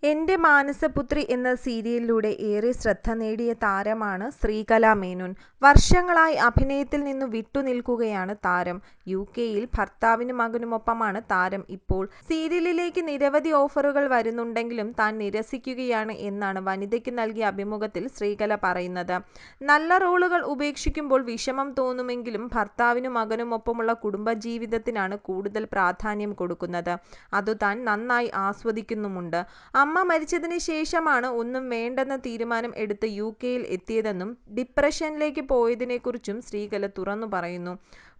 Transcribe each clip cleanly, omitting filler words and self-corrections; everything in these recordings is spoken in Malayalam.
എൻ്റെ മാനസപുത്രി എന്ന സീരിയലിലൂടെ ഏറെ ശ്രദ്ധ നേടിയ താരമാണ് ശ്രീകല മേനോൻ. വർഷങ്ങളായി അഭിനയത്തിൽ നിന്നു വിട്ടുനിൽക്കുകയാണ് താരം. യുകെയിൽ ഭർത്താവിനും മകനുമൊപ്പമാണ് താരം ഇപ്പോൾ. സീരിയലിലേക്ക് നിരവധി ഓഫറുകൾ വരുന്നുണ്ടെങ്കിലും താൻ നിരസിക്കുകയാണ് എന്നാണ് വനിതയ്ക്ക് നൽകിയ അഭിമുഖത്തിൽ ശ്രീകല പറയുന്നത്. നല്ല റോളുകൾ ഉപേക്ഷിക്കുമ്പോൾ വിഷമം തോന്നുമെങ്കിലും ഭർത്താവിനും മകനുമൊപ്പമുള്ള കുടുംബജീവിതത്തിനാണ് കൂടുതൽ പ്രാധാന്യം കൊടുക്കുന്നത്. അതു താൻ നന്നായി ആസ്വദിക്കുന്നുമുണ്ട്. അമ്മ മരിച്ചതിന് ശേഷമാണ് ഒന്നും വേണ്ടെന്ന തീരുമാനം എടുത്ത് യുകെയിൽ എത്തിയതെന്നും ഡിപ്രഷനിലേക്ക് പോയതിനെക്കുറിച്ചും ശ്രീകല തുറന്നു പറയുന്നു.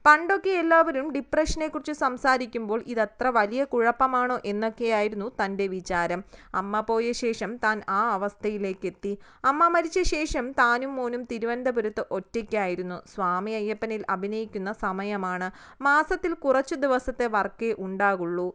പണ്ടൊക്കെ എല്ലാവരും ഡിപ്രഷനെക്കുറിച്ച് സംസാരിക്കുമ്പോൾ ഇതത്ര വലിയ കുഴപ്പമാണോ എന്നൊക്കെയായിരുന്നു തൻ്റെ വിചാരം. അമ്മ പോയ ശേഷം താൻ ആ അവസ്ഥയിലേക്കെത്തി. അമ്മ മരിച്ച ശേഷം താനും മോനും തിരുവനന്തപുരത്ത് ഒറ്റയ്ക്കായിരുന്നു. സ്വാമി അയ്യപ്പനിൽ അഭിനയിക്കുന്ന സമയമാണ്. മാസത്തിൽ കുറച്ചു ദിവസത്തെ വർക്കേ ഉണ്ടാകുള്ളൂ.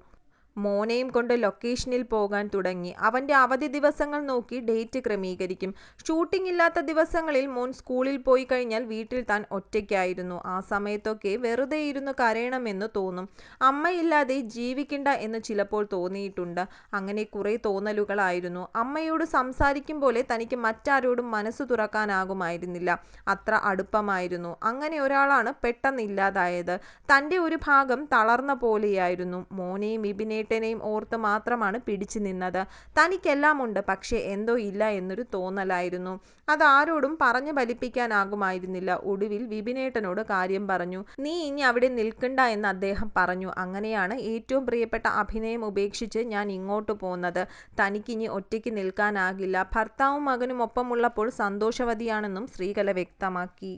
മോനെയും കൊണ്ട് ലൊക്കേഷനിൽ പോകാൻ തുടങ്ങി. അവൻ്റെ അവധി ദിവസങ്ങൾ നോക്കി ഡേറ്റ് ക്രമീകരിക്കും. ഷൂട്ടിംഗ് ഇല്ലാത്ത ദിവസങ്ങളിൽ മോൻ സ്കൂളിൽ പോയി കഴിഞ്ഞാൽ വീട്ടിൽ താൻ ഒറ്റയ്ക്കായിരുന്നു. ആ സമയത്തൊക്കെ വെറുതെ ഇരുന്ന് കരയണമെന്ന് തോന്നും. അമ്മയില്ലാതെ ജീവിക്കണ്ട എന്ന് ചിലപ്പോൾ തോന്നിയിട്ടുണ്ട്. അങ്ങനെ കുറേ തോന്നലുകളായിരുന്നു. അമ്മയോട് സംസാരിക്കും പോലെ തനിക്ക് മറ്റാരോടും മനസ്സ് തുറക്കാനാകുമായിരുന്നില്ല. അത്ര അടുപ്പമായിരുന്നു. അങ്ങനെ ഒരാളാണ് പെട്ടെന്ന് ഇല്ലാതായത്. തൻ്റെ ഒരു ഭാഗം തളർന്ന പോലെയായിരുന്നു. മോനെയും വിപിനേട്ടനെയും ഓർത്ത് മാത്രമാണ് പിടിച്ചു നിന്നത്. തനിക്കെല്ലാം ഉണ്ട്, പക്ഷേ എന്തോ ഇല്ല എന്നൊരു തോന്നലായിരുന്നു. അതാരോടും പറഞ്ഞു ഫലിപ്പിക്കാനാകുമായിരുന്നില്ല. ഒടുവിൽ വിപിനേട്ടനോട് കാര്യം പറഞ്ഞു. നീ ഇനി അവിടെ നിൽക്കണ്ട എന്ന് അദ്ദേഹം പറഞ്ഞു. അങ്ങനെയാണ് ഏറ്റവും പ്രിയപ്പെട്ട അഭിനയം ഉപേക്ഷിച്ച് ഞാൻ ഇങ്ങോട്ട് പോന്നത്. തനിക്കിനി ഒറ്റയ്ക്ക് നിൽക്കാനാകില്ല. ഭർത്താവും മകനും ഒപ്പമുള്ളപ്പോൾ സന്തോഷവതിയാണെന്നും ശ്രീകല വ്യക്തമാക്കി.